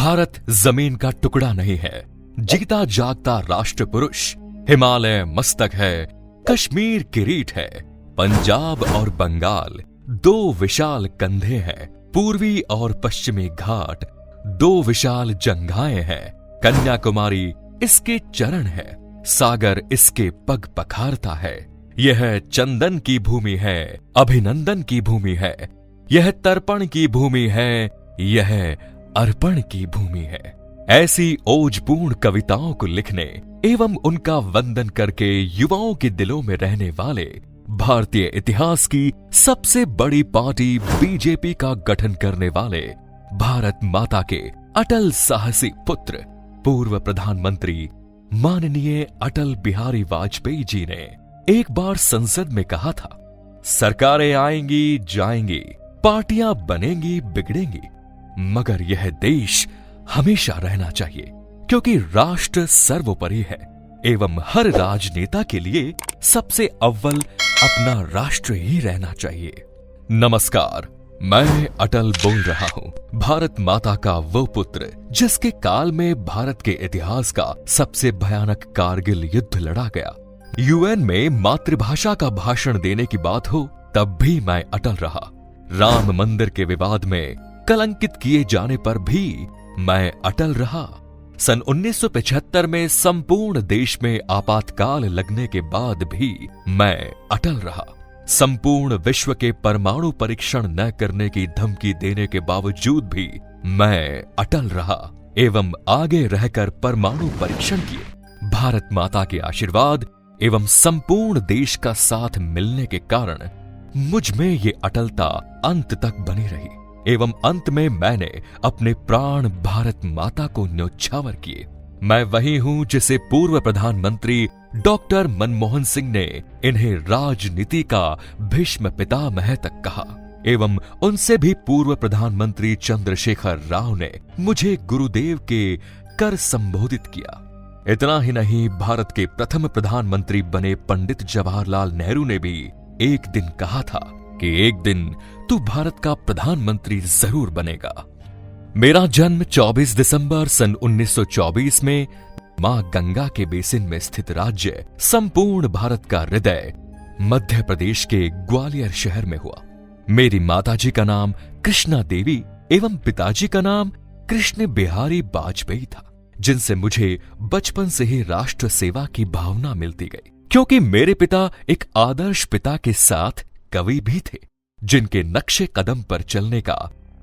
भारत जमीन का टुकड़ा नहीं है, जीता जागता राष्ट्र पुरुष। हिमालय मस्तक है, कश्मीर किरीट है, पंजाब और बंगाल दो विशाल कंधे हैं, पूर्वी और पश्चिमी घाट दो विशाल जंघाएं हैं, कन्याकुमारी इसके चरण है, सागर इसके पग पखारता है। यह चंदन की भूमि है, अभिनंदन की भूमि है, यह तर्पण की भूमि है, यह अर्पण की भूमि है। ऐसी ओजपूर्ण कविताओं को लिखने एवं उनका वंदन करके युवाओं के दिलों में रहने वाले भारतीय इतिहास की सबसे बड़ी पार्टी बीजेपी का गठन करने वाले भारत माता के अटल साहसी पुत्र पूर्व प्रधानमंत्री माननीय अटल बिहारी वाजपेयी जी ने एक बार संसद में कहा था, सरकारें आएंगी जाएंगी, पार्टियां बनेंगी बिगड़ेंगी, मगर यह देश हमेशा रहना चाहिए, क्योंकि राष्ट्र सर्वोपरि है एवं हर राजनेता के लिए सबसे अव्वल अपना राष्ट्र ही रहना चाहिए। नमस्कार, मैं अटल बोल रहा हूँ, भारत माता का वो पुत्र जिसके काल में भारत के इतिहास का सबसे भयानक कारगिल युद्ध लड़ा गया। यूएन में मातृभाषा का भाषण देने की बात हो तब भी मैं अटल रहा। राम मंदिर के विवाद में कलंकित किए जाने पर भी मैं अटल रहा। सन 1975 में संपूर्ण देश में आपातकाल लगने के बाद भी मैं अटल रहा। संपूर्ण विश्व के परमाणु परीक्षण न करने की धमकी देने के बावजूद भी मैं अटल रहा एवं आगे रहकर परमाणु परीक्षण किए। भारत माता के आशीर्वाद एवं संपूर्ण देश का साथ मिलने के कारण मुझ में ये अटलता अंत तक बनी रही एवं अंत में मैंने अपने प्राण भारत माता को न्योछावर किए। मैं वही हूं जिसे पूर्व प्रधानमंत्री डॉक्टर मनमोहन सिंह ने इन्हें राजनीति का भीष्म पितामह तक कहा एवं उनसे भी पूर्व प्रधानमंत्री चंद्रशेखर राव ने मुझे गुरुदेव के कर संबोधित किया। इतना ही नहीं, भारत के प्रथम प्रधानमंत्री बने पंडित जवाहरलाल नेहरू ने भी एक दिन कहा था कि एक दिन तू भारत का प्रधानमंत्री जरूर बनेगा। मेरा जन्म 24 दिसंबर सन 1924 में मां गंगा के बेसिन में स्थित राज्य संपूर्ण भारत का हृदय मध्य प्रदेश के ग्वालियर शहर में हुआ। मेरी माताजी का नाम कृष्णा देवी एवं पिताजी का नाम कृष्ण बिहारी वाजपेयी था, जिनसे मुझे बचपन से ही राष्ट्र सेवा की भावना मिलती गई, क्योंकि मेरे पिता एक आदर्श पिता के साथ कवि भी थे, जिनके नक्शे कदम पर चलने का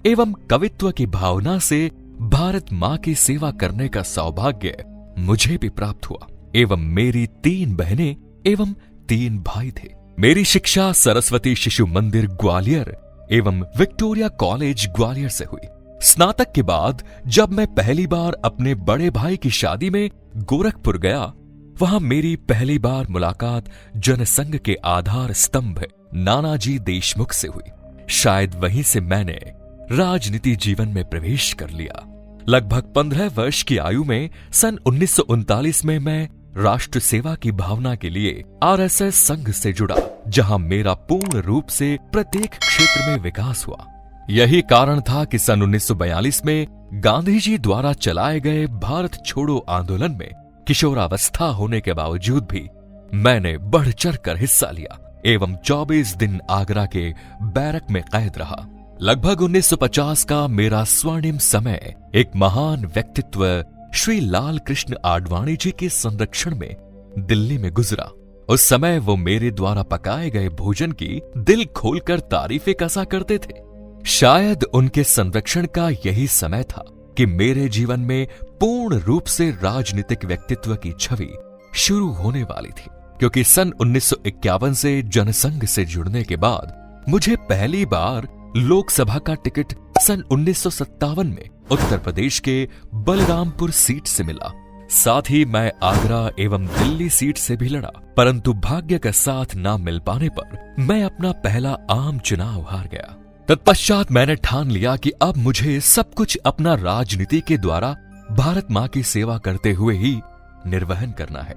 एवं कवित्व की भावना से भारत मां की सेवा करने का सौभाग्य मुझे भी प्राप्त हुआ। एवं मेरी 3 बहनें एवं 3 भाई थे। मेरी शिक्षा सरस्वती शिशु मंदिर ग्वालियर एवं विक्टोरिया कॉलेज ग्वालियर से हुई। स्नातक के बाद जब मैं पहली बार अपने बड़े भाई की शादी में गोरखपुर गया, वहां मेरी पहली बार मुलाकात जनसंघ के आधार स्तंभ नानाजी देशमुख से हुई। शायद वहीं से मैंने राजनीति जीवन में प्रवेश कर लिया। लगभग 15 वर्ष की आयु में सन 1939 में मैं राष्ट्र सेवा की भावना के लिए आरएसएस संघ से जुड़ा, जहां मेरा पूर्ण रूप से प्रत्येक क्षेत्र में विकास हुआ। यही कारण था कि सन 1942 में गांधी जी द्वारा चलाए गए भारत छोड़ो आंदोलन में किशोरावस्था होने के बावजूद भी मैंने बढ़ चढ़ कर हिस्सा लिया एवं 24 दिन आगरा के बैरक में कैद रहा। लगभग 1950 का मेरा स्वर्णिम समय एक महान व्यक्तित्व श्री लाल कृष्ण आडवाणी जी के संरक्षण में दिल्ली में गुजरा। उस समय वो मेरे द्वारा पकाए गए भोजन की दिल खोलकर तारीफें कसा करते थे। शायद उनके संरक्षण का यही समय था कि मेरे जीवन में पूर्ण रूप से राजनीतिक व्यक्तित्व की छवि शुरू होने वाली थी, क्योंकि सन 1951 से जनसंघ से जुड़ने के बाद मुझे पहली बार लोकसभा का टिकट सन 1957 में उत्तर प्रदेश के बलरामपुर सीट से मिला। साथ ही मैं आगरा एवं दिल्ली सीट से भी लड़ा, परंतु भाग्य का साथ ना मिल पाने पर मैं अपना पहला आम चुनाव हार गया। तत्पश्चात मैंने ठान लिया कि अब मुझे सब कुछ अपना राजनीति के द्वारा भारत मां की सेवा करते हुए ही निर्वहन करना है।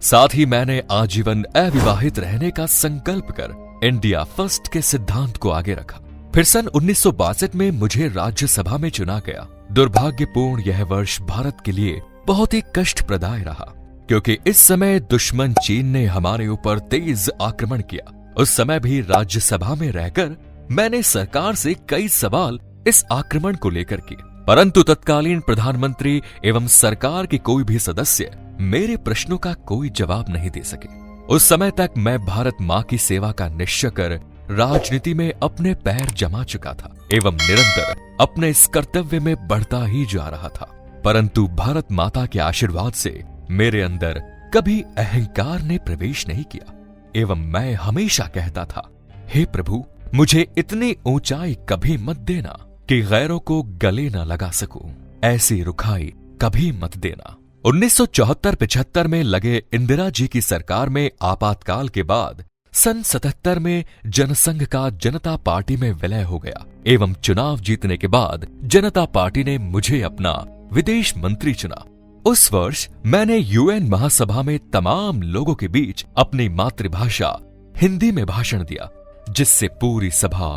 साथ ही मैंने आजीवन अविवाहित रहने का संकल्प कर इंडिया फर्स्ट के सिद्धांत को आगे रखा। फिर सन 1962 में मुझे राज्यसभा में चुना गया दुर्भाग्यपूर्ण यह वर्ष भारत के लिए बहुत ही कष्टप्रदाय रहा, क्योंकि इस समय दुश्मन चीन ने हमारे ऊपर तेज आक्रमण किया। उस समय भी राज्यसभा में रहकर मैंने सरकार से कई सवाल इस आक्रमण को लेकर किए, परंतु तत्कालीन प्रधानमंत्री एवं सरकार के कोई भी सदस्य मेरे प्रश्नों का कोई जवाब नहीं दे सके। उस समय तक मैं भारत मां की सेवा का निश्चय कर राजनीति में अपने पैर जमा चुका था एवं निरंतर अपने इस कर्तव्य में बढ़ता ही जा रहा था, परंतु भारत माता के आशीर्वाद से मेरे अंदर कभी अहंकार ने प्रवेश नहीं किया एवं मैं हमेशा कहता था, हे प्रभु, मुझे इतनी ऊंचाई कभी मत देना कि गैरों को गले न लगा सकूं, ऐसी रुखाई कभी मत देना। 1974-75 में लगे इंदिरा जी की सरकार में आपातकाल के बाद सन 77 में जनसंघ का जनता पार्टी में विलय हो गया एवं चुनाव जीतने के बाद जनता पार्टी ने मुझे अपना विदेश मंत्री चुना। उस वर्ष मैंने यूएन महासभा में तमाम लोगों के बीच अपनी मातृभाषा हिंदी में भाषण दिया, जिससे पूरी सभा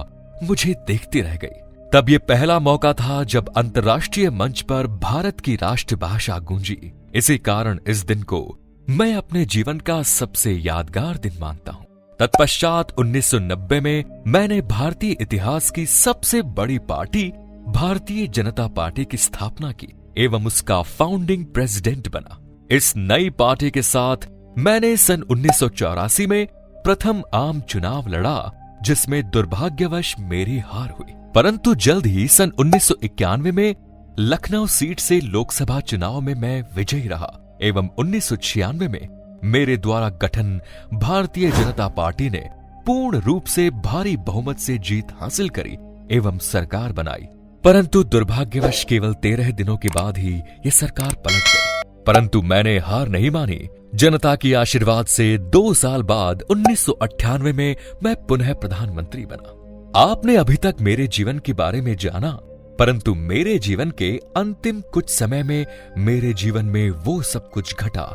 मुझे देखती रह गई। तब ये पहला मौका था जब अंतर्राष्ट्रीय मंच पर भारत की राष्ट्रभाषा गूंजी। इसी कारण इस दिन को मैं अपने जीवन का सबसे यादगार दिन मानता हूँ। तत्पश्चात 1990 में मैंने भारतीय इतिहास की सबसे बड़ी पार्टी भारतीय जनता पार्टी की स्थापना की एवं उसका फाउंडिंग प्रेसिडेंट बना। इस नई पार्टी के साथ मैंने सन 1984 में प्रथम आम चुनाव लड़ा, जिसमें दुर्भाग्यवश मेरी हार हुई, परंतु जल्द ही सन 1991 में लखनऊ सीट से लोकसभा चुनाव में मैं विजयी रहा एवं 1996 में मेरे द्वारा गठन भारतीय जनता पार्टी ने पूर्ण रूप से भारी बहुमत से जीत हासिल करी एवं सरकार बनाई, परंतु दुर्भाग्यवश केवल 13 दिनों के बाद ही ये सरकार पलट गई। परंतु मैंने हार नहीं मानी। जनता की आशीर्वाद से 2 साल बाद 1998 में मैं पुनः प्रधानमंत्री बना। आपने अभी तक मेरे जीवन के बारे में जाना, परंतु मेरे जीवन के अंतिम कुछ समय में मेरे जीवन में वो सब कुछ घटा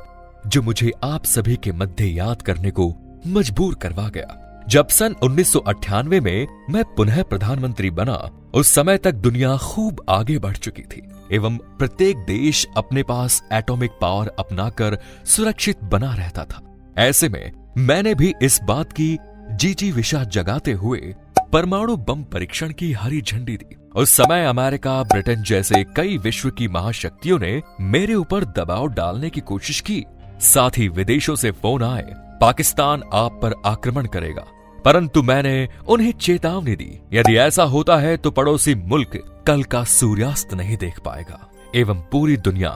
जो मुझे आप सभी के मध्य याद करने को मजबूर करवा गया। जब सन 1998 में मैं पुनः प्रधानमंत्री बना, उस समय तक दुनिया खूब आगे बढ़ चुकी थी एवं प्रत्येक देश अपने पास एटॉमिक पावर अपनाकर सुरक्षित बना रहता था। ऐसे में मैंने भी इस बात की जी विशा जगाते हुए परमाणु बम परीक्षण की हरी झंडी दी। उस समय अमेरिका, ब्रिटेन जैसे कई विश्व की महाशक्तियों ने मेरे ऊपर दबाव डालने की कोशिश की। साथ ही विदेशों से फोन आए, पाकिस्तान आप पर आक्रमण करेगा, परंतु मैंने उन्हें चेतावनी दी, यदि ऐसा होता है तो पड़ोसी मुल्क कल का सूर्यास्त नहीं देख पाएगा एवं पूरी दुनिया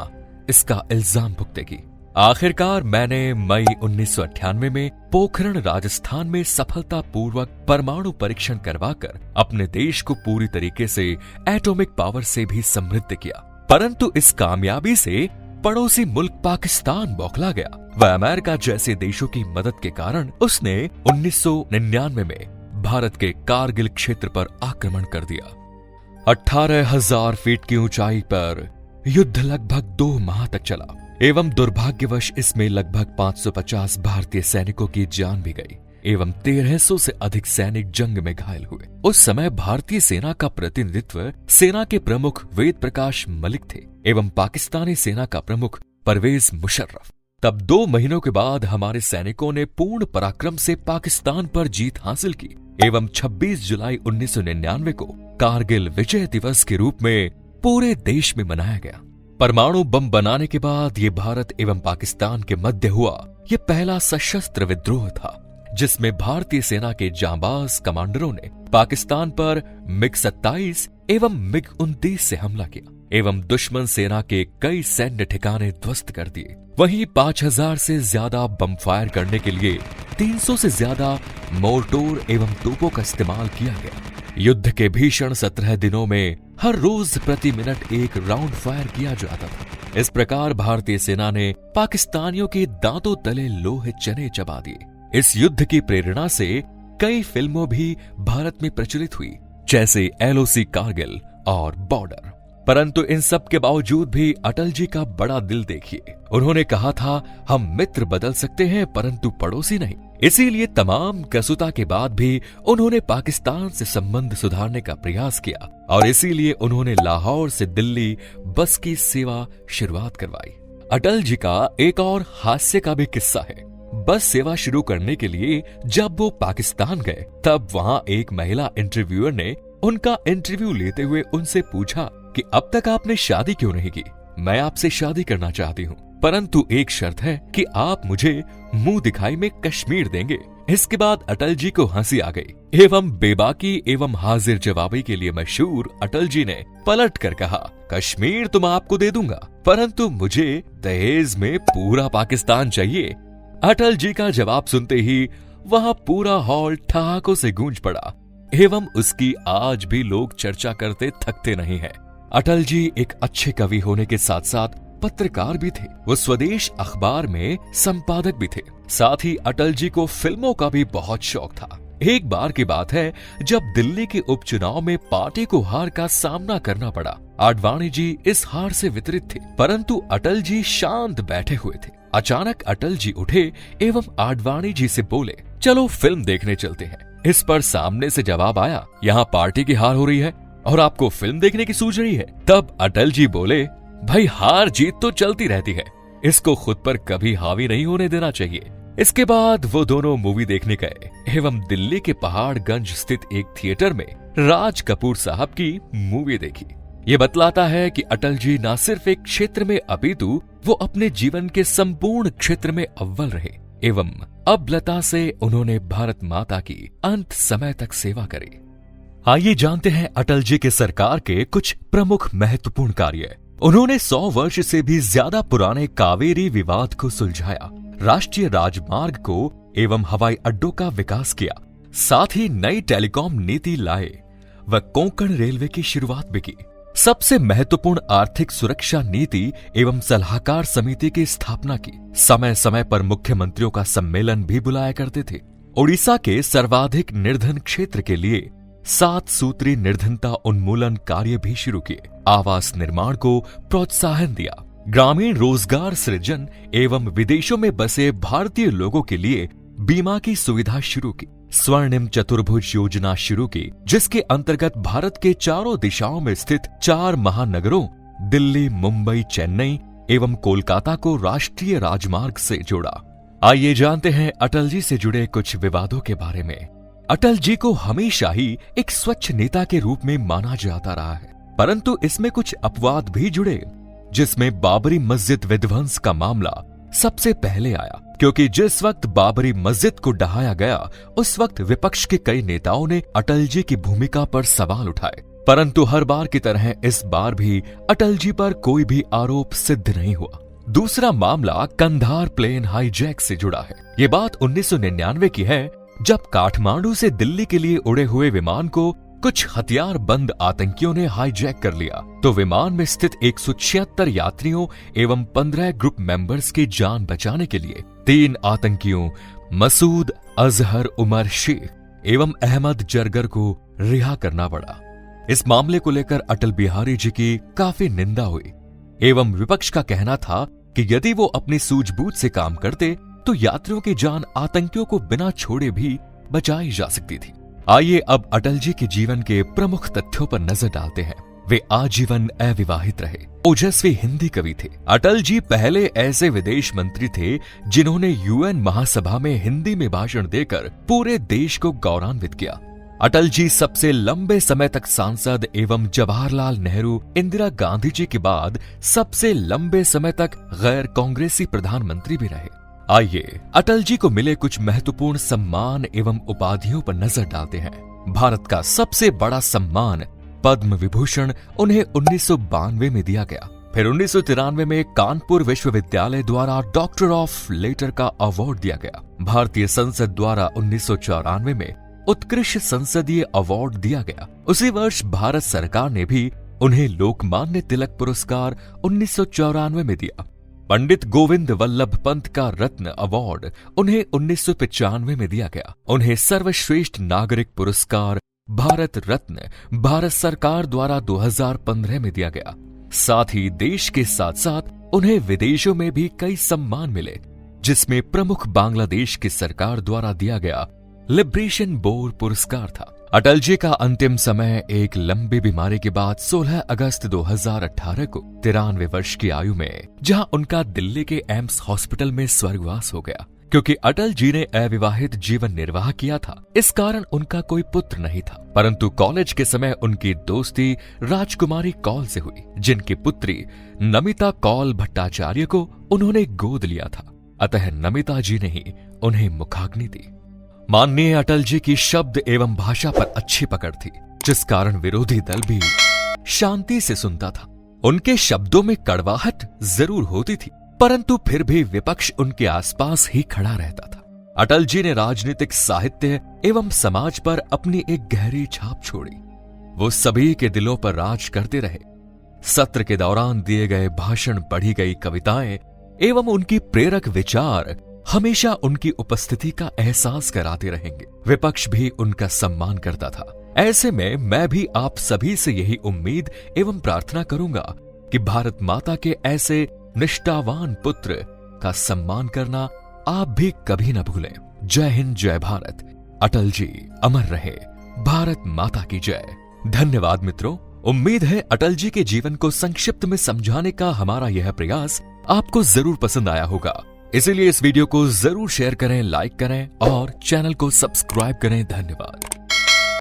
इसका इल्जाम भुगतेगी। आखिरकार मैंने मई 1998 में पोखरण राजस्थान में सफलतापूर्वक परमाणु परीक्षण करवाकर अपने देश को पूरी तरीके से एटॉमिक पावर से भी समृद्ध किया, परंतु इस कामयाबी से पड़ोसी मुल्क पाकिस्तान बौखला गया। वह अमेरिका जैसे देशों की मदद के कारण उसने 1999 में भारत के कारगिल क्षेत्र पर आक्रमण कर दिया। 18,000 फीट की ऊंचाई पर युद्ध लगभग 2 माह तक चला एवं दुर्भाग्यवश इसमें लगभग 550 भारतीय सैनिकों की जान भी गई एवं 1300 से अधिक सैनिक जंग में घायल हुए। उस समय भारतीय सेना का प्रतिनिधित्व सेना के प्रमुख वेद प्रकाश मलिक थे एवं पाकिस्तानी सेना का प्रमुख परवेज मुशर्रफ। तब 2 महीनों के बाद हमारे सैनिकों ने पूर्ण पराक्रम से पाकिस्तान पर जीत हासिल की एवं 26 जुलाई 1999 को कारगिल विजय दिवस के रूप में पूरे देश में मनाया गया। परमाणु बम बनाने के बाद ये भारत एवं पाकिस्तान के मध्य हुआ ये पहला सशस्त्र विद्रोह था, जिसमें भारतीय सेना के जांबाज कमांडरों ने पाकिस्तान पर MiG-27 एवं MiG-29 से हमला किया एवं दुश्मन सेना के कई सैन्य ठिकाने ध्वस्त कर दिए। वहीं 5000 से ज्यादा बम फायर करने के लिए 300 से ज्यादा मोर्टोर एवं तोपों का इस्तेमाल किया गया। युद्ध के भीषण 17 दिनों में हर रोज प्रति मिनट 1 राउंड फायर किया जाता था। इस प्रकार भारतीय सेना ने पाकिस्तानियों के दांतों तले लोहे चने चबा दिए। इस युद्ध की प्रेरणा से कई फिल्मों भी भारत में प्रचलित हुई, जैसे LOC कारगिल और बॉर्डर। परंतु इन सब के बावजूद भी अटल जी का बड़ा दिल देखिए। उन्होंने कहा था, हम मित्र बदल सकते हैं परंतु पड़ोसी नहीं। इसीलिए तमाम कसुता के बाद भी उन्होंने पाकिस्तान से संबंध सुधारने का प्रयास किया और इसीलिए उन्होंने लाहौर से दिल्ली बस की सेवा शुरुआत करवाई। अटल जी का एक और हास्य का भी किस्सा है। बस सेवा शुरू करने के लिए जब वो पाकिस्तान गए तब वहां एक महिला इंटरव्यूअर ने उनका इंटरव्यू लेते हुए उनसे पूछा कि अब तक आपने शादी क्यों नहीं की? मैं आपसे शादी करना चाहती हूँ, परंतु एक शर्त है कि आप मुझे मुंह दिखाई में कश्मीर देंगे। इसके बाद अटल जी को हंसी आ गई एवं बेबाकी एवं हाजिर जवाबी के लिए मशहूर अटल जी ने पलट कर कहा, कश्मीर तो मैं आपको दे दूंगा, परंतु मुझे दहेज में पूरा पाकिस्तान चाहिए। अटल जी का जवाब सुनते ही वहां पूरा हॉल ठहाकों से गूंज पड़ा एवं उसकी आज भी लोग चर्चा करते थकते नहीं हैं। अटल जी एक अच्छे कवि होने के साथ साथ पत्रकार भी थे। वो स्वदेश अखबार में संपादक भी थे। साथ ही अटल जी को फिल्मों का भी बहुत शौक था। एक बार की बात है जब दिल्ली के उपचुनाव में पार्टी को हार का सामना करना पड़ा। आडवाणी जी इस हार से वितरित थे, परंतु अटल जी शांत बैठे हुए थे। अचानक अटल जी उठे एवं आडवाणी जी से बोले, चलो फिल्म देखने चलते हैं। इस पर सामने से जवाब आया, यहाँ पार्टी की हार हो रही है और आपको फिल्म देखने की सूझ रही है। तब अटल जी बोले, भाई हार जीत तो चलती रहती है, इसको खुद पर कभी हावी नहीं होने देना चाहिए। इसके बाद वो दोनों मूवी देखने गए एवं दिल्ली के पहाड़गंज स्थित एक थिएटर में राज कपूर साहब की मूवी देखी। ये बतलाता है कि अटल जी न सिर्फ एक क्षेत्र में अपितु वो अपने जीवन के संपूर्ण क्षेत्र में अव्वल रहे एवं अबलता से उन्होंने भारत माता की अंत समय तक सेवा करी। आइए जानते हैं अटल जी के सरकार के कुछ प्रमुख महत्वपूर्ण कार्य। उन्होंने 100 वर्ष से भी ज्यादा पुराने कावेरी विवाद को सुलझाया, राष्ट्रीय राजमार्ग को एवं हवाई अड्डों का विकास किया, साथ ही नई टेलीकॉम नीति लाए व कोंकण रेलवे की शुरुआत भी की। सबसे महत्वपूर्ण आर्थिक सुरक्षा नीति एवं सलाहकार समिति की स्थापना की। समय समय पर मुख्यमंत्रियों का सम्मेलन भी बुलाया करते थे। ओडिशा के सर्वाधिक निर्धन क्षेत्र के लिए 7 सूत्री निर्धनता उन्मूलन कार्य भी शुरू किए। आवास निर्माण को प्रोत्साहन दिया। ग्रामीण रोजगार सृजन एवं विदेशों में बसे भारतीय लोगों के लिए बीमा की सुविधा शुरू की। स्वर्णिम चतुर्भुज योजना शुरू की, जिसके अंतर्गत भारत के चारों दिशाओं में स्थित 4 महानगरों दिल्ली, मुंबई, चेन्नई एवं कोलकाता को राष्ट्रीय राजमार्ग से जोड़ा। आइए जानते हैं अटल जी से जुड़े कुछ विवादों के बारे में। अटल जी को हमेशा ही एक स्वच्छ नेता के रूप में माना जाता रहा है, परंतु इसमें कुछ अपवाद भी जुड़े, जिसमें बाबरी मस्जिद विध्वंस का मामला सबसे पहले आया, क्योंकि जिस वक्त बाबरी मस्जिद को ढहाया गया उस वक्त विपक्ष के कई नेताओं ने अटल जी की भूमिका पर सवाल उठाए, परंतु हर बार की तरह इस बार भी अटल जी पर कोई भी आरोप सिद्ध नहीं हुआ। दूसरा मामला कंधार प्लेन हाईजैक से जुड़ा है। ये बात 1999 की है, जब काठमांडू से दिल्ली के लिए उड़े हुए विमान को कुछ हथियारबंद आतंकियों ने हाईजैक कर लिया, तो विमान में स्थित 176 यात्रियों एवं 15 ग्रुप मेंबर्स की जान बचाने के लिए 3 आतंकियों मसूद अजहर उमर शेख एवं अहमद जरगर को रिहा करना पड़ा। इस मामले को लेकर अटल बिहारी जी की काफी निंदा हुई एवं विपक्ष का कहना था कि यदि वो अपनी सूझबूझ से काम करते तो यात्रियों की जान आतंकियों को बिना छोड़े भी बचाई जा सकती थी। आइए अब अटल जी के जीवन के प्रमुख तथ्यों पर नजर डालते हैं। वे आजीवन अविवाहित रहे, ओजस्वी हिंदी कवि थे। अटल जी पहले ऐसे विदेश मंत्री थे जिन्होंने यूएन महासभा में हिंदी में भाषण देकर पूरे देश को गौरवान्वित किया। अटल जी सबसे लंबे समय तक सांसद एवं जवाहरलाल नेहरू, इंदिरा गांधी जी के बाद सबसे लंबे समय तक गैर कांग्रेसी प्रधानमंत्री भी रहे। आइए अटल जी को मिले कुछ महत्वपूर्ण सम्मान एवं उपाधियों पर नजर डालते हैं। भारत का सबसे बड़ा सम्मान पद्म विभूषण उन्हें 1992 में दिया गया। फिर 1993 में कानपुर विश्वविद्यालय द्वारा डॉक्टर ऑफ लेटर का अवार्ड दिया गया। भारतीय संसद द्वारा 1994 में उत्कृष्ट संसदीय अवार्ड दिया गया। उसी वर्ष भारत सरकार ने भी उन्हें लोकमान्य तिलक पुरस्कार 1994 में दिया। पंडित गोविंद वल्लभ पंत का रत्न अवार्ड उन्हें 1995 में दिया गया। उन्हें सर्वश्रेष्ठ नागरिक पुरस्कार भारत रत्न भारत सरकार द्वारा 2015 में दिया गया। साथ ही देश के साथ साथ उन्हें विदेशों में भी कई सम्मान मिले, जिसमें प्रमुख बांग्लादेश की सरकार द्वारा दिया गया लिबरेशन बोर पुरस्कार था। अटल जी का अंतिम समय एक लंबी बीमारी के बाद 16 अगस्त 2018 को 93 वर्ष की आयु में, जहां उनका दिल्ली के एम्स हॉस्पिटल में स्वर्गवास हो गया। क्योंकि अटल जी ने अविवाहित जीवन निर्वाह किया था, इस कारण उनका कोई पुत्र नहीं था। परंतु कॉलेज के समय उनकी दोस्ती राजकुमारी कौल से हुई, जिनकी पुत्री नमिता कौल भट्टाचार्य को उन्होंने गोद लिया था। अतः नमिता जी ने ही उन्हें मुखाग्नि दी। माननीय अटल जी की शब्द एवं भाषा पर अच्छी पकड़ थी, जिस कारण विरोधी दल भी शांति से सुनता था। उनके शब्दों में कड़वाहट जरूर होती थी, परंतु फिर भी विपक्ष उनके आसपास ही खड़ा रहता था। अटल जी ने राजनीतिक, साहित्य एवं समाज पर अपनी एक गहरी छाप छोड़ी। वो सभी के दिलों पर राज करते रहे। सत्र के दौरान दिए गए भाषण, पढ़ी गई कविताएं एवं उनकी प्रेरक विचार हमेशा उनकी उपस्थिति का एहसास कराते रहेंगे। विपक्ष भी उनका सम्मान करता था। ऐसे में मैं भी आप सभी से यही उम्मीद एवं प्रार्थना करूंगा कि भारत माता के ऐसे निष्ठावान पुत्र का सम्मान करना आप भी कभी न भूलें। जय हिंद, जय भारत। अटल जी अमर रहे। भारत माता की जय। धन्यवाद मित्रों। उम्मीद है अटल जी के जीवन को संक्षिप्त में समझाने का हमारा यह प्रयास आपको जरूर पसंद आया होगा। इसीलिए इस वीडियो को जरूर शेयर करें, लाइक करें और चैनल को सब्सक्राइब करें। धन्यवाद।